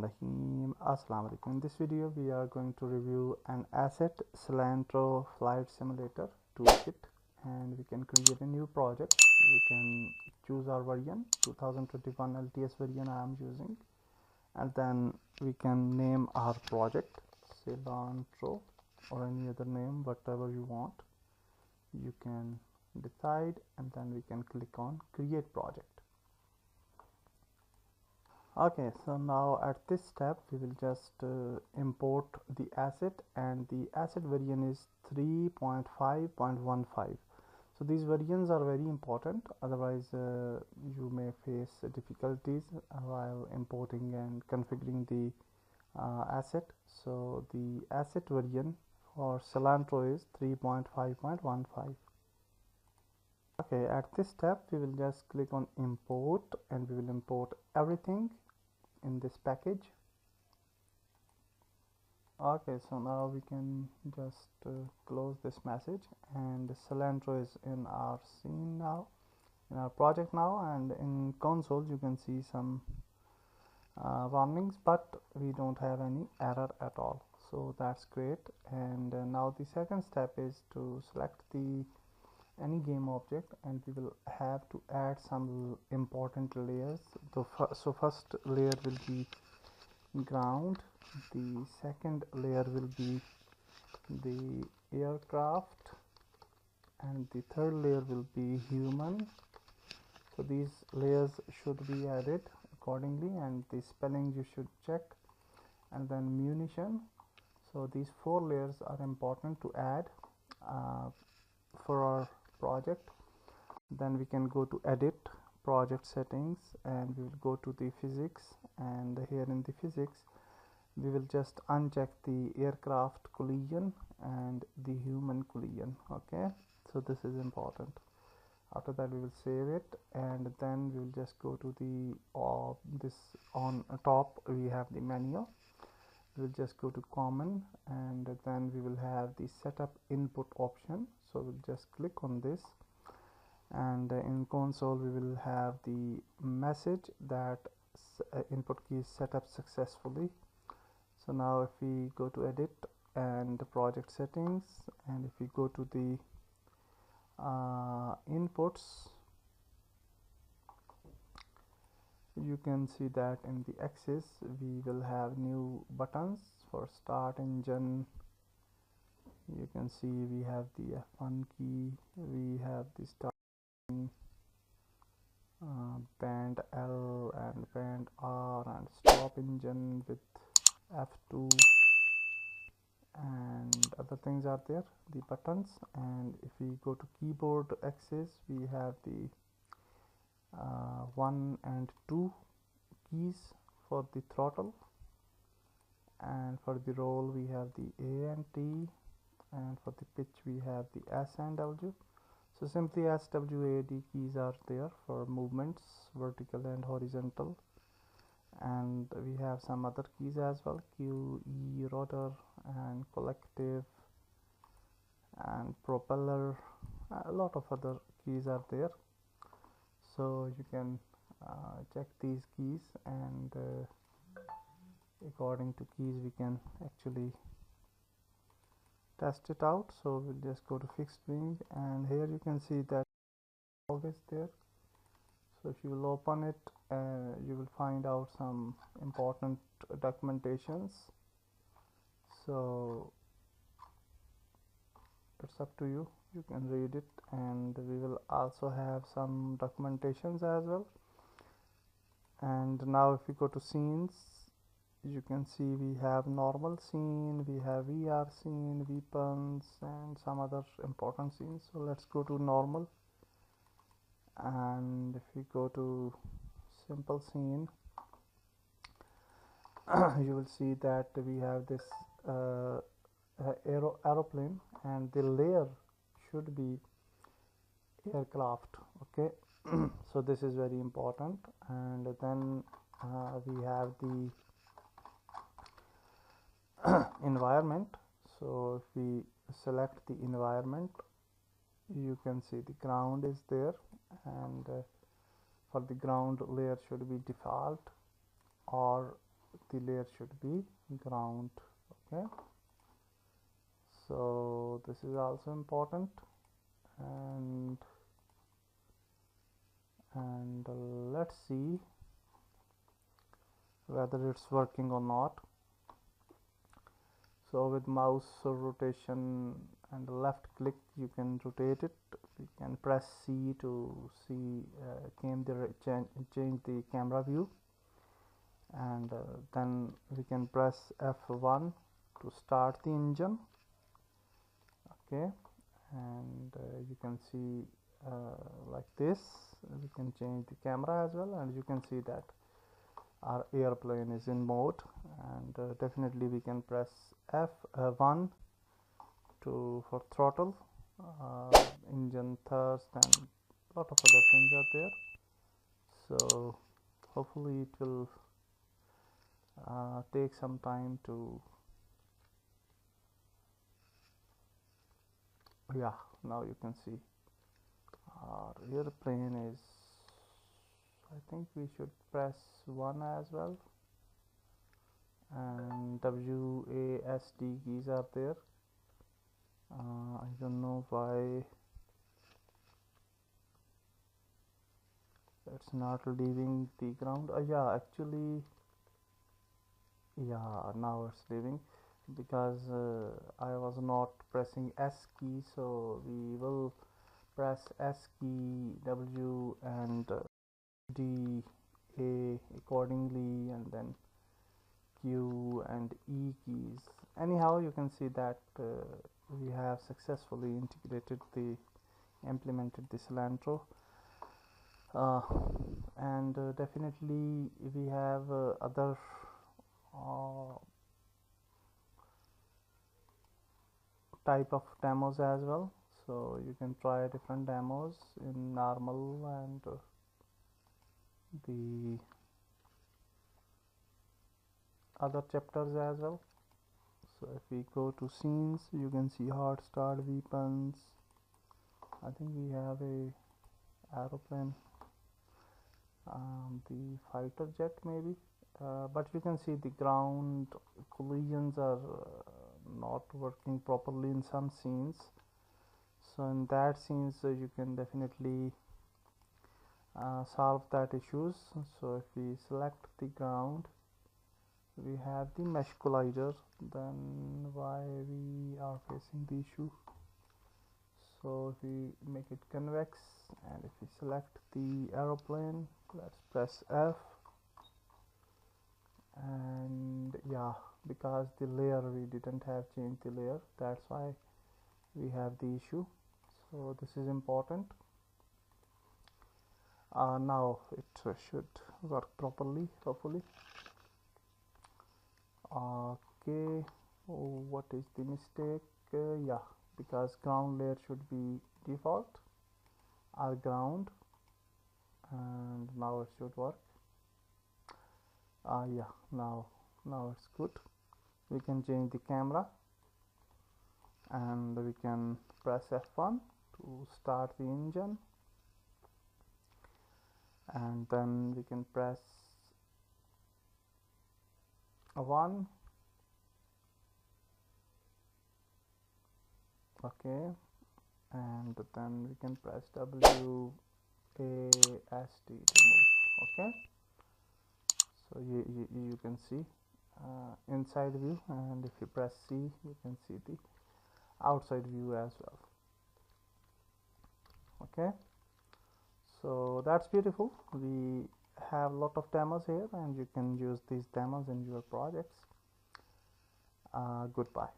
Bismillahirrahmanirrahim. Assalamu alaikum. In this video we are going to review an asset Silantro flight simulator toolkit, and we can create a new project. We can choose our version 2021 LTS version I am using, and then we can name our project Silantro or any other name, whatever you want. You can decide, and then we can click on create project. Okay, so now at this step we will just import the asset, and the asset version is 3.5.15. so these versions are very important, otherwise you may face difficulties while importing and configuring the asset. So the asset version for Silantro is 3.5.15. Okay, at this step we will just click on import, and we will import everything in this package. Okay, so now we can just close this message, and Silantro is in our scene now, in our project now, and in console you can see some warnings, but we don't have any error at all, so that's great. And now the second step is to select the any game object, and we will have to add some important layers. So first layer will be ground, the second layer will be the aircraft, and the third layer will be human. So these layers should be added accordingly, and the spelling you should check. And then munition. So these four layers are important to add for our project. Then we can go to edit project settings, and we will go to the physics, and here in the physics we will just uncheck the aircraft collision and the human collision. Okay, so this is important. After that we will save it, and then we will just go to the this on top we have the menu. We will just go to common, and then we will have the setup input option. So we'll just click on this, and in console we will have the message that input key is set up successfully. So now if we go to edit and project settings, and if we go to the inputs, you can see that in the axis we will have new buttons for start engine. You can see we have the F1 key, we have the start band L and band R, and stop engine with F2, and other things are there, the buttons. And if we go to keyboard axis, we have the 1 and 2 keys for the throttle, and for the roll we have the A and T, and for the pitch we have the S and W. So simply S, W, A, D keys are there for movements, vertical and horizontal. And we have some other keys as well, Q, E, rotor, and collective, and propeller. A lot of other keys are there, so you can check these keys, and according to keys we can actually test it out. So we'll just go to fixed wing, and here you can see that always there. So if you will open it, you will find out some important documentations. So it's up to you, you can read it, and we will also have some documentations as well. And now if we go to scenes, you can see we have normal scene, we have VR scene, weapons, and some other important scenes. So let's go to normal, and if we go to simple scene, you will see that we have this aeroplane, and the layer should be aircraft. Okay, so this is very important. And then we have the environment. So if we select the environment, you can see the ground is there, and for the ground layer should be default, or the layer should be ground. Okay, so this is also important, and let's see whether it's working or not. So with mouse rotation and left click you can rotate it. We can press C to see change the camera view, and then we can press F1 to start the engine. Okay, and you can see like this. We can change the camera as well, and you can see that our airplane is in mode. And definitely we can press F1 for throttle, engine thrust, and a lot of other things are there. So hopefully it will take some time to, yeah, now you can see our airplane is, I think we should press 1 as well, and WASD keys are there. I don't know why it's not leaving the ground. Yeah, actually, yeah, now it's leaving because I was not pressing S key. So we will press S key, W, and D, A accordingly, and then Q and E keys. Anyhow, you can see that we have successfully implemented the Silantro, and definitely we have other type of demos as well. So you can try different demos in normal and the other chapters as well. So if we go to scenes, you can see hard start, weapons. I think we have a aeroplane, the fighter jet maybe, but you can see the ground collisions are not working properly in some scenes. So in that scenes you can definitely solve that issues. So if we select the ground, we have the mesh collider, then why we are facing the issue. So if we make it convex, and if we select the aeroplane, let's press F, and yeah, because the layer we didn't have changed the layer, that's why we have the issue. So this is important. Now it should work properly, hopefully. Okay, what is the mistake? Yeah, because ground layer should be default or ground, and now it should work. Yeah, now it's good. We can change the camera, and we can press F1 to start the engine, and then we can press 1. Okay, and then we can press WASD to move. Okay, so you can see inside view, and if you press C, you can see the outside view as well. Okay, so that's beautiful. We have a lot of demos here, and you can use these demos in your projects. Goodbye.